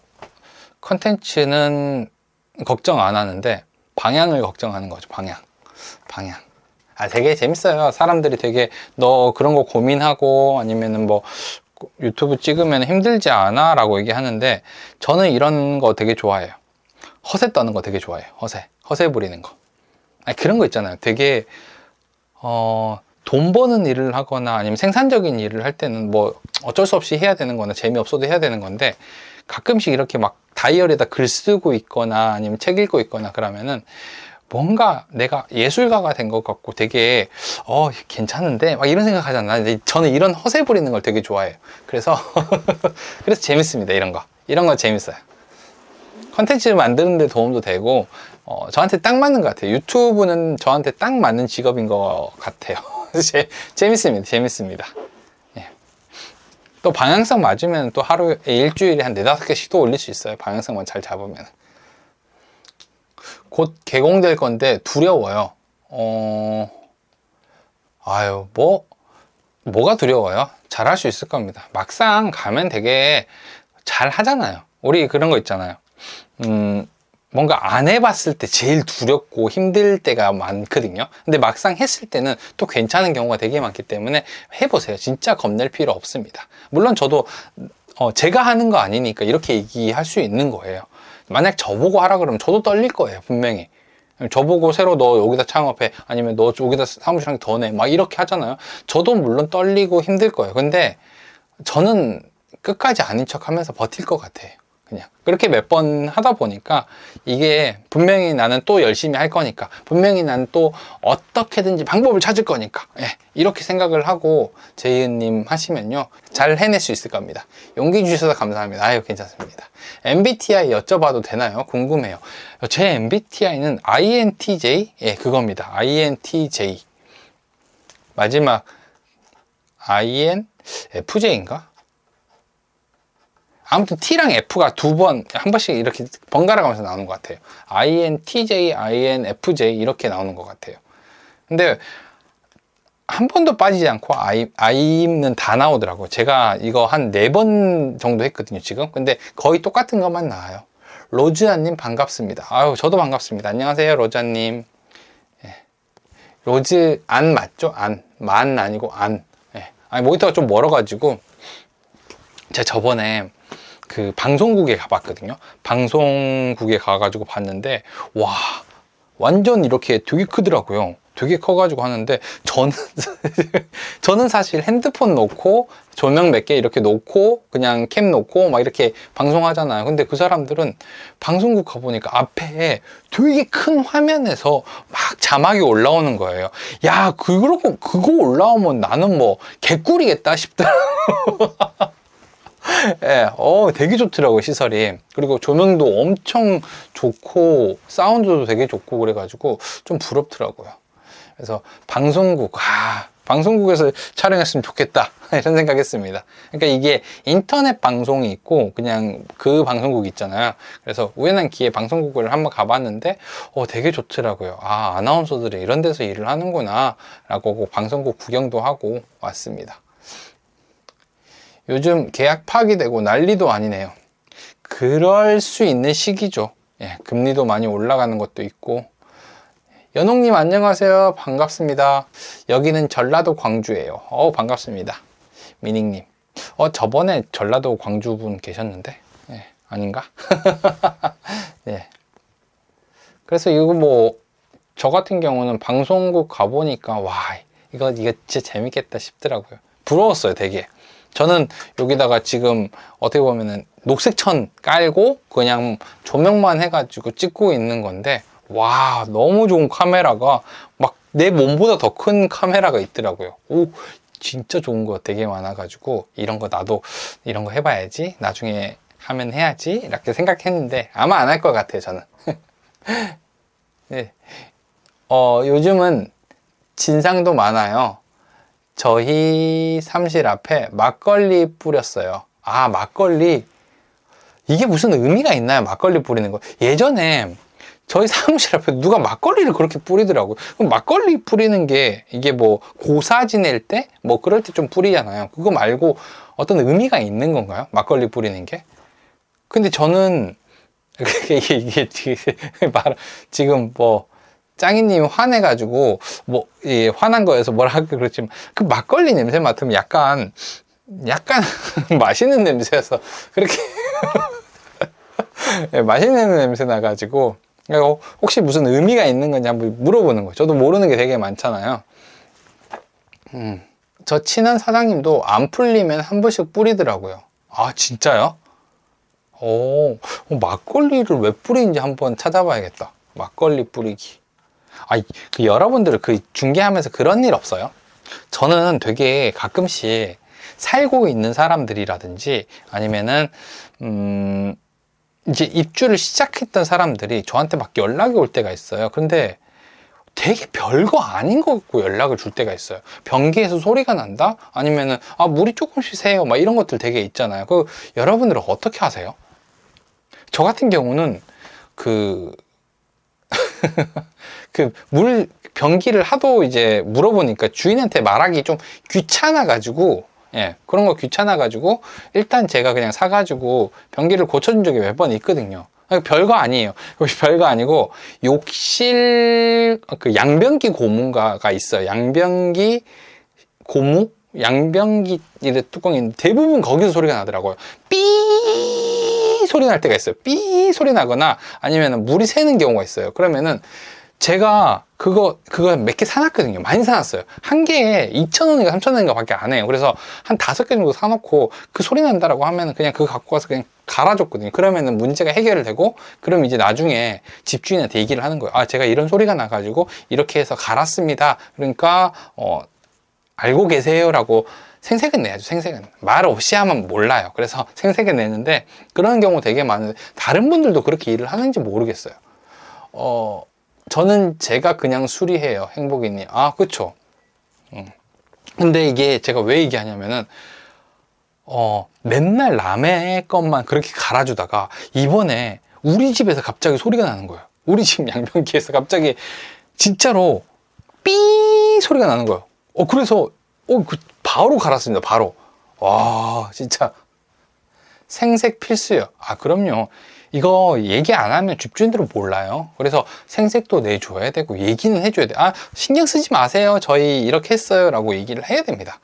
컨텐츠는 걱정 안 하는데 방향을 걱정하는 거죠. 방향. 되게 재밌어요. 사람들이 되게 너 그런 거 고민하고 아니면은 유튜브 찍으면 힘들지 않아? 라고 얘기하는데, 저는 이런 거 되게 좋아해요. 허세 떠는 거 되게 좋아해요. 허세 부리는 거. 그런 거 있잖아요. 되게 돈 버는 일을 하거나 아니면 생산적인 일을 할 때는 어쩔 수 없이 해야 되는 거나 재미없어도 해야 되는 건데, 가끔씩 이렇게 막 다이어리에다 글 쓰고 있거나 아니면 책 읽고 있거나 그러면은 뭔가 내가 예술가가 된 것 같고 되게 괜찮은데 막 이런 생각 하잖아요. 저는 이런 허세 부리는 걸 되게 좋아해요. 그래서 재밌습니다. 이런 거 재밌어요. 컨텐츠 만드는 데 도움도 되고 저한테 딱 맞는 것 같아요. 유튜브는 저한테 딱 맞는 직업인 것 같아요. 재밌습니다. 재밌습니다. 예. 또 방향성 맞으면 또 하루에 일주일에 한 4-5개씩 또 올릴 수 있어요. 방향성만 잘 잡으면. 곧 개공될 건데 두려워요. 뭐가 두려워요? 잘할 수 있을 겁니다. 막상 가면 되게 잘 하잖아요. 우리 그런 거 있잖아요. 뭔가 안 해봤을 때 제일 두렵고 힘들 때가 많거든요. 근데 막상 했을 때는 또 괜찮은 경우가 되게 많기 때문에 해보세요. 진짜 겁낼 필요 없습니다. 물론 저도 제가 하는 거 아니니까 이렇게 얘기할 수 있는 거예요. 만약 저보고 하라 그러면 저도 떨릴 거예요. 분명히. 저보고 새로 너 여기다 창업해, 아니면 너 여기다 사무실 한 개 더 내, 막 이렇게 하잖아요. 저도 물론 떨리고 힘들 거예요. 근데 저는 끝까지 아닌 척 하면서 버틸 것 같아요. 그냥 그렇게 몇 번 하다 보니까 이게 분명히 나는 또 열심히 할 거니까, 분명히 나는 또 어떻게든지 방법을 찾을 거니까, 이렇게 생각을 하고 제이은님 하시면요 잘 해낼 수 있을 겁니다. 용기 주셔서 감사합니다. 아유, 괜찮습니다. MBTI 여쭤봐도 되나요? 궁금해요. 제 MBTI는 INTJ, 그겁니다. INTJ. 마지막 INFJ인가? 아무튼 T랑 F가 한 번씩 이렇게 번갈아 가면서 나오는 것 같아요. INTJ, INFJ 이렇게 나오는 것 같아요. 근데 한 번도 빠지지 않고 I는 다 나오더라고요. 제가 이거 한 4번 정도 했거든요, 지금. 근데 거의 똑같은 것만 나와요. 로즈아님 반갑습니다. 아유, 저도 반갑습니다. 안녕하세요, 로즈아님. 로즈안 맞죠? 만 아니고 안. 아니, 모니터가 좀 멀어가지고 제가 저번에 그 방송국에 가봤거든요. 방송국에 가가지고 봤는데, 와, 완전 이렇게 되게 크더라고요. 되게 커가지고 하는데, 저는 사실 핸드폰 놓고 조명 몇 개 이렇게 놓고 그냥 캠 놓고 막 이렇게 방송하잖아요. 근데 그 사람들은 방송국 가보니까 앞에 되게 큰 화면에서 막 자막이 올라오는 거예요. 야, 그거 올라오면 나는 뭐 개꿀이겠다 싶더라고요. 되게 좋더라고요, 시설이. 그리고 조명도 엄청 좋고, 사운드도 되게 좋고, 그래가지고 좀 부럽더라고요. 그래서 방송국에서 촬영했으면 좋겠다. 이런 생각 했습니다. 그러니까 이게 인터넷 방송이 있고, 그냥 그 방송국 있잖아요. 그래서 우연한 기회에 방송국을 한번 가봤는데, 되게 좋더라고요. 아, 아나운서들이 이런 데서 일을 하는구나. 라고 방송국 구경도 하고 왔습니다. 요즘 계약 파기되고 난리도 아니네요. 그럴 수 있는 시기죠. 금리도 많이 올라가는 것도 있고. 연홍님 안녕하세요. 반갑습니다. 여기는 전라도 광주예요. 반갑습니다. 미닝님. 저번에 전라도 광주분 계셨는데, 아닌가? 네. 그래서 이거 저 같은 경우는 방송국 가보니까, 와, 이거 진짜 재밌겠다 싶더라고요. 부러웠어요, 되게. 저는 여기다가 지금 어떻게 보면은 녹색천 깔고 그냥 조명만 해가지고 찍고 있는 건데, 와, 너무 좋은 카메라가 막 내 몸보다 더 큰 카메라가 있더라고요. 오, 진짜 좋은 거 되게 많아가지고 나도 이런 거 해봐야지, 나중에 하면 해야지 이렇게 생각했는데 아마 안 할 것 같아요, 저는. 네. 요즘은 진상도 많아요. 저희 사무실 앞에 막걸리 뿌렸어요. 아, 막걸리. 이게 무슨 의미가 있나요? 막걸리 뿌리는 거. 예전에 저희 사무실 앞에 누가 막걸리를 그렇게 뿌리더라고요. 그럼 막걸리 뿌리는 게 이게 고사 지낼 때? 그럴 때 좀 뿌리잖아요. 그거 말고 어떤 의미가 있는 건가요? 막걸리 뿌리는 게? 근데 저는 이게 지금 짱이님이 화내가지고 화난 거여서 뭐라 하기 그렇지만 그 막걸리 냄새 맡으면 약간 맛있는 냄새여서 그렇게 맛있는 냄새 나가지고 혹시 무슨 의미가 있는 건지 한번 물어보는 거예요. 저도 모르는 게 되게 많잖아요. 저 친한 사장님도 안 풀리면 한 번씩 뿌리더라고요. 아, 진짜요? 막걸리를 왜 뿌리는지 한번 찾아봐야겠다. 막걸리 뿌리기. 여러분들 중계하면서 그런 일 없어요? 저는 되게 가끔씩 살고 있는 사람들이라든지 아니면은 이제 입주를 시작했던 사람들이 저한테 막 연락이 올 때가 있어요. 근데 되게 별거 아닌 것 같고 연락을 줄 때가 있어요. 변기에서 소리가 난다? 아니면은 물이 조금씩 새요. 막 이런 것들 되게 있잖아요. 그 여러분들은 어떻게 하세요? 저 같은 경우는 그 변기를 하도 이제 물어보니까 주인한테 말하기 좀 귀찮아가지고, 예, 그런 거 귀찮아가지고, 일단 제가 그냥 사가지고 변기를 고쳐준 적이 몇 번 있거든요. 별거 아니에요. 별거 아니고, 욕실, 그 양변기 고무가 있어요. 양변기 고무? 양변기 뚜껑이 있는데 대부분 거기서 소리가 나더라고요. 삐 소리 날 때가 있어요. 삐 소리 나거나 아니면 물이 새는 경우가 있어요. 그러면은 제가 그거 몇 개 사놨거든요. 많이 사놨어요. 한 개에 2,000원인가 3,000원인가 밖에 안 해요. 그래서 한 5개 정도 사놓고 그 소리 난다라고 하면은 그냥 그거 갖고 가서 그냥 갈아줬거든요. 그러면은 문제가 해결되고, 그럼 이제 나중에 집주인한테 얘기를 하는 거예요. 제가 이런 소리가 나가지고 이렇게 해서 갈았습니다. 그러니까, 알고 계세요라고 생색은 내야죠. 생색은 말 없이 하면 몰라요. 그래서 생색은 내는데 그런 경우 되게 많은데, 다른 분들도 그렇게 일을 하는지 모르겠어요. 저는 제가 그냥 수리해요. 행복이님. 그쵸. 근데 이게 제가 왜 얘기하냐면은 맨날 남의 것만 그렇게 갈아주다가 이번에 우리 집에서 갑자기 소리가 나는 거예요. 우리 집 양변기에서 갑자기 진짜로 삐 소리가 나는 거예요. 그래서 바로 갈았습니다. 바로. 와, 진짜 생색 필수예요. 그럼요. 이거 얘기 안 하면 집주인들은 몰라요. 그래서 생색도 내줘야 되고 얘기는 해줘야 돼. 신경 쓰지 마세요. 저희 이렇게 했어요. 라고 얘기를 해야 됩니다.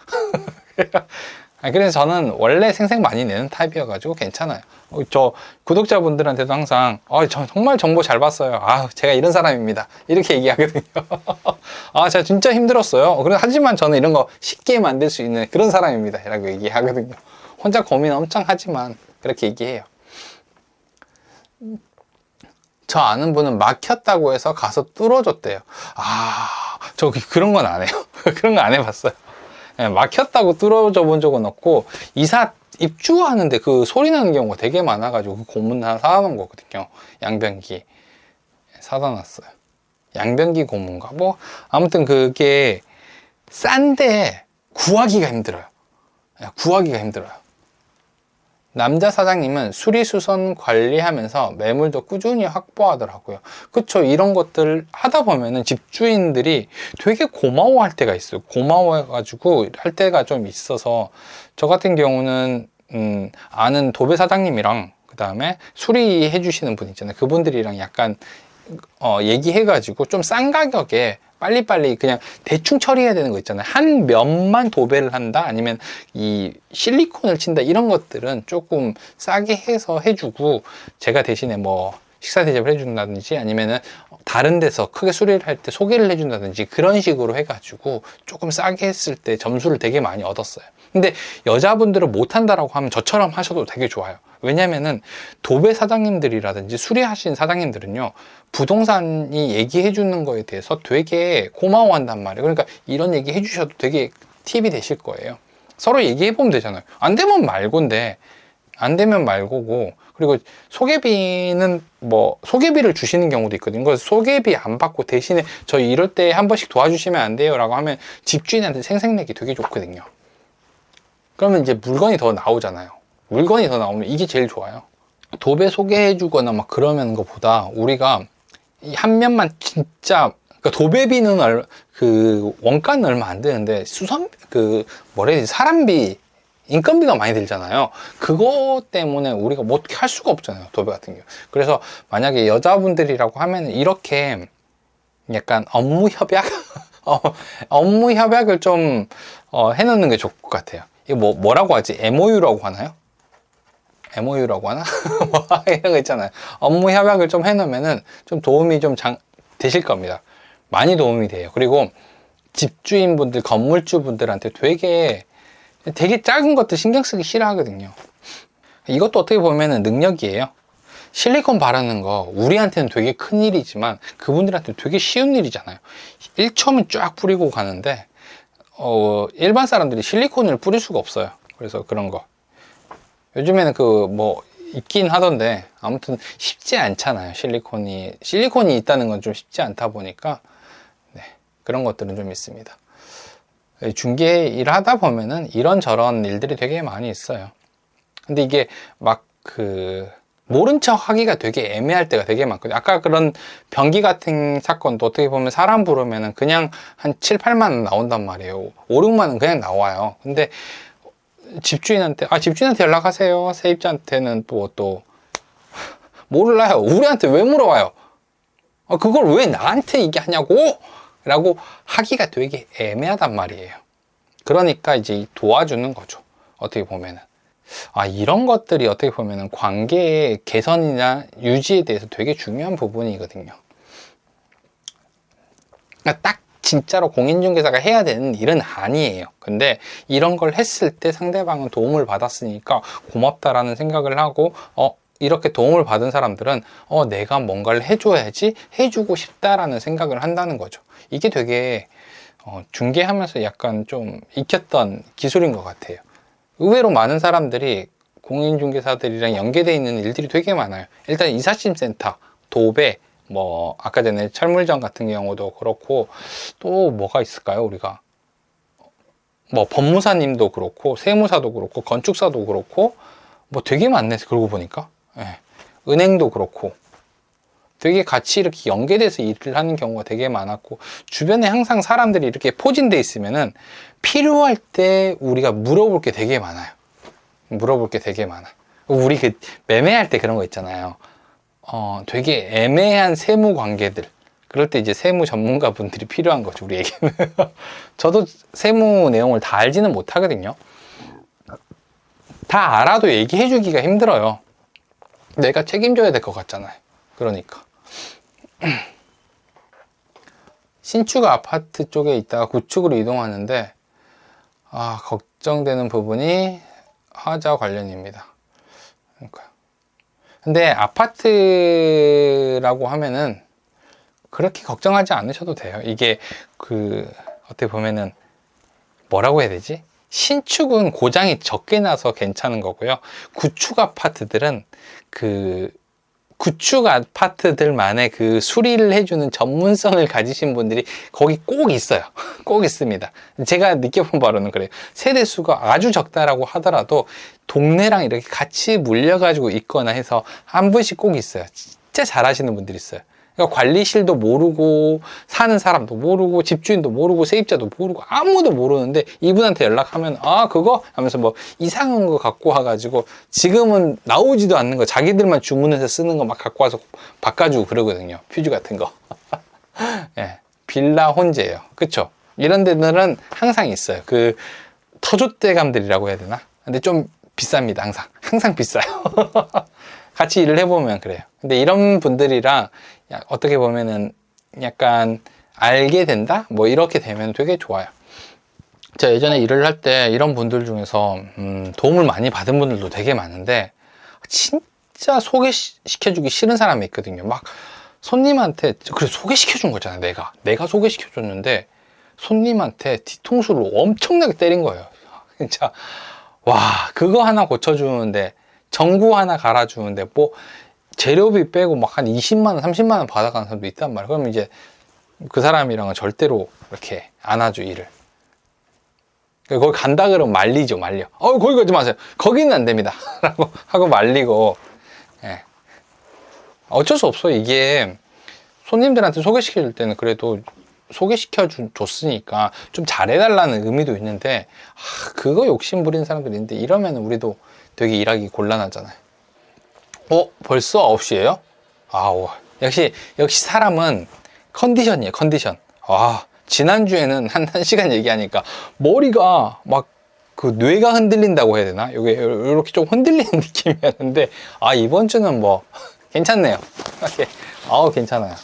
그래서 저는 원래 생색 많이 내는 타입이어가지고 괜찮아요. 저 구독자분들한테도 항상 저 정말 정보 잘 봤어요. 제가 이런 사람입니다. 이렇게 얘기하거든요. 제가 진짜 힘들었어요. 하지만 저는 이런 거 쉽게 만들 수 있는 그런 사람입니다. 라고 얘기하거든요. 혼자 고민 엄청 하지만 그렇게 얘기해요. 저 아는 분은 막혔다고 해서 가서 뚫어줬대요. 저 그런 건 안 해요. 그런 거 안 해봤어요. 막혔다고 뚫어줘 본 적은 없고, 입주하는데 그 소리 나는 경우가 되게 많아가지고 그 고문 하나 사다 놓은 거거든요. 양변기 사다 놨어요. 양변기 고문가 아무튼 그게 싼데 구하기가 힘들어요. 구하기가 힘들어요. 남자 사장님은 수리수선 관리하면서 매물도 꾸준히 확보하더라고요. 그쵸. 이런 것들 하다 보면은 집주인들이 되게 고마워할 때가 있어요. 고마워해가지고 할 때가 좀 있어서, 저 같은 경우는 아는 도배 사장님이랑 그 다음에 수리해 주시는 분 있잖아요. 그분들이랑 약간 얘기해가지고 좀 싼 가격에 빨리빨리 그냥 대충 처리해야 되는 거 있잖아요. 한 면만 도배를 한다, 아니면 이 실리콘을 친다, 이런 것들은 조금 싸게 해서 해주고, 제가 대신에 식사 대접을 해준다든지 아니면은 다른 데서 크게 수리를 할 때 소개를 해준다든지 그런 식으로 해가지고 조금 싸게 했을 때 점수를 되게 많이 얻었어요. 근데 여자분들은 못한다라고 하면 저처럼 하셔도 되게 좋아요. 왜냐면은 도배 사장님들이라든지 수리하신 사장님들은요, 부동산이 얘기해 주는 거에 대해서 되게 고마워한단 말이에요. 그러니까 이런 얘기 해주셔도 되게 팁이 되실 거예요. 서로 얘기해 보면 되잖아요. 안 되면 말고인데, 안 되면 말고고, 그리고 소개비는 소개비를 주시는 경우도 있거든요. 그래서 소개비 안 받고 대신에 저희 이럴 때 한 번씩 도와주시면 안 돼요 라고 하면 집주인한테 생색내기 되게 좋거든요. 그러면 이제 물건이 더 나오잖아요. 물건이 더 나오면 이게 제일 좋아요. 도배 소개해 주거나 그러는 것보다 우리가 이 한 면만 진짜, 그러니까 도배비는 원가는 얼마 안 되는데 뭐라 해야 되지, 사람비, 인건비가 많이 들잖아요. 그거 때문에 우리가 어떻게 할 수가 없잖아요, 도배 같은 경우. 그래서 만약에 여자분들이라고 하면 이렇게 약간 업무 협약 업무 협약을 좀 해놓는 게 좋을 것 같아요. 이거 뭐라고 하지? MOU라고 하나요? MOU라고 하나? 이런 거 있잖아요. 업무 협약을 좀 해놓으면은 좀 도움이 좀 되실 겁니다. 많이 도움이 돼요. 그리고 집주인분들, 건물주분들한테 되게 작은 것도 신경 쓰기 싫어하거든요. 이것도 어떻게 보면은 능력이에요. 실리콘 바르는 거 우리한테는 되게 큰 일이지만 그분들한테는 되게 쉬운 일이잖아요. 1초면 쫙 뿌리고 가는데 일반 사람들이 실리콘을 뿌릴 수가 없어요. 그래서 그런 거 요즘에는 있긴 하던데 아무튼 쉽지 않잖아요. 실리콘이 있다는 건 좀 쉽지 않다 보니까 그런 것들은 좀 있습니다. 중개 일 하다 보면은 이런저런 일들이 되게 많이 있어요. 근데 이게 막 모른 척 하기가 되게 애매할 때가 되게 많거든요. 아까 그런 변기 같은 사건도 어떻게 보면 사람 부르면은 그냥 한 7, 8만 원 나온단 말이에요. 5, 6만 원 그냥 나와요. 근데 집주인한테 연락하세요. 세입자한테는 또 몰라요. 우리한테 왜 물어봐요? 그걸 왜 나한테 얘기하냐고? 라고 하기가 되게 애매하단 말이에요. 그러니까 이제 도와주는 거죠. 어떻게 보면은. 이런 것들이 어떻게 보면은 관계의 개선이나 유지에 대해서 되게 중요한 부분이거든요. 그러니까 딱 진짜로 공인중개사가 해야 되는 일은 아니에요. 근데 이런 걸 했을 때 상대방은 도움을 받았으니까 고맙다라는 생각을 하고, 이렇게 도움을 받은 사람들은 내가 뭔가를 해줘야지, 해주고 싶다라는 생각을 한다는 거죠. 이게 되게 중개하면서 약간 좀 익혔던 기술인 것 같아요. 의외로 많은 사람들이 공인중개사들이랑 연계되어 있는 일들이 되게 많아요. 일단 이사심센터, 도배, 아까 전에 철물점 같은 경우도 그렇고, 또 뭐가 있을까요, 우리가? 법무사님도 그렇고, 세무사도 그렇고, 건축사도 그렇고, 되게 많네, 그러고 보니까. 예. 은행도 그렇고, 되게 같이 이렇게 연계돼서 일을 하는 경우가 되게 많았고, 주변에 항상 사람들이 이렇게 포진돼 있으면은 필요할 때 우리가 물어볼 게 되게 많아요. 우리 매매할 때 그런 거 있잖아요. 되게 애매한 세무 관계들. 그럴 때 이제 세무 전문가 분들이 필요한 거죠, 우리에게는. 저도 세무 내용을 다 알지는 못하거든요. 다 알아도 얘기해 주기가 힘들어요. 내가 책임져야 될 것 같잖아요. 그러니까. 신축 아파트 쪽에 있다가 구축으로 이동하는데, 걱정되는 부분이 하자 관련입니다. 그러니까요. 근데 아파트라고 하면은 그렇게 걱정하지 않으셔도 돼요. 이게 어떻게 보면은 뭐라고 해야 되지? 신축은 고장이 적게 나서 괜찮은 거고요. 구축 아파트들은 구축 아파트들만의 수리를 해주는 전문성을 가지신 분들이 거기 꼭 있어요. 꼭 있습니다. 제가 느껴본 바로는 그래요. 세대수가 아주 적다라고 하더라도 동네랑 이렇게 같이 물려가지고 있거나 해서 한 분씩 꼭 있어요. 진짜 잘하시는 분들이 있어요. 그러니까 관리실도 모르고, 사는 사람도 모르고, 집주인도 모르고, 세입자도 모르고, 아무도 모르는데 이분한테 연락하면 그거? 하면서 이상한 거 갖고 와가지고 지금은 나오지도 않는 거 자기들만 주문해서 쓰는 거 막 갖고 와서 바꿔주고 그러거든요. 퓨즈 같은 거. 예, 빌라 혼재예요. 그쵸? 이런 데들은 항상 있어요. 터줏대감들이라고 해야 되나? 근데 좀 비쌉니다. 항상 비싸요. 같이 일을 해보면 그래요. 근데 이런 분들이랑 어떻게 보면은 약간 알게 된다? 이렇게 되면 되게 좋아요. 제가 예전에 일을 할 때 이런 분들 중에서 도움을 많이 받은 분들도 되게 많은데, 진짜 소개시켜주기 싫은 사람이 있거든요. 막 손님한테, 그래 소개시켜준 거잖아요. 내가 소개시켜줬는데 손님한테 뒤통수를 엄청나게 때린 거예요. 진짜 그거 하나 고쳐주는데, 전구 하나 갈아주는데 재료비 빼고 막 한 20만 원, 30만 원 받아가는 사람도 있단 말이에요. 그러면 이제 그 사람이랑은 절대로 이렇게 안 하죠, 일을. 거기 간다 그러면 말려. 거기 가지 마세요. 거기는 안 됩니다. 라고 하고 말리고. 예. 어쩔 수 없어요. 이게 손님들한테 소개시켜줄 때는 그래도 소개시켜줬으니까 좀 잘해달라는 의미도 있는데, 그거 욕심 부리는 사람들이 있는데, 이러면 우리도 되게 일하기 곤란하잖아요. 벌써 9시예요? 역시 사람은 컨디션이에요, 컨디션. 지난주에는 한 1시간 얘기하니까 머리가 뇌가 흔들린다고 해야 되나? 이렇게 좀 흔들리는 느낌이었는데, 이번 주는 괜찮네요. 괜찮아요.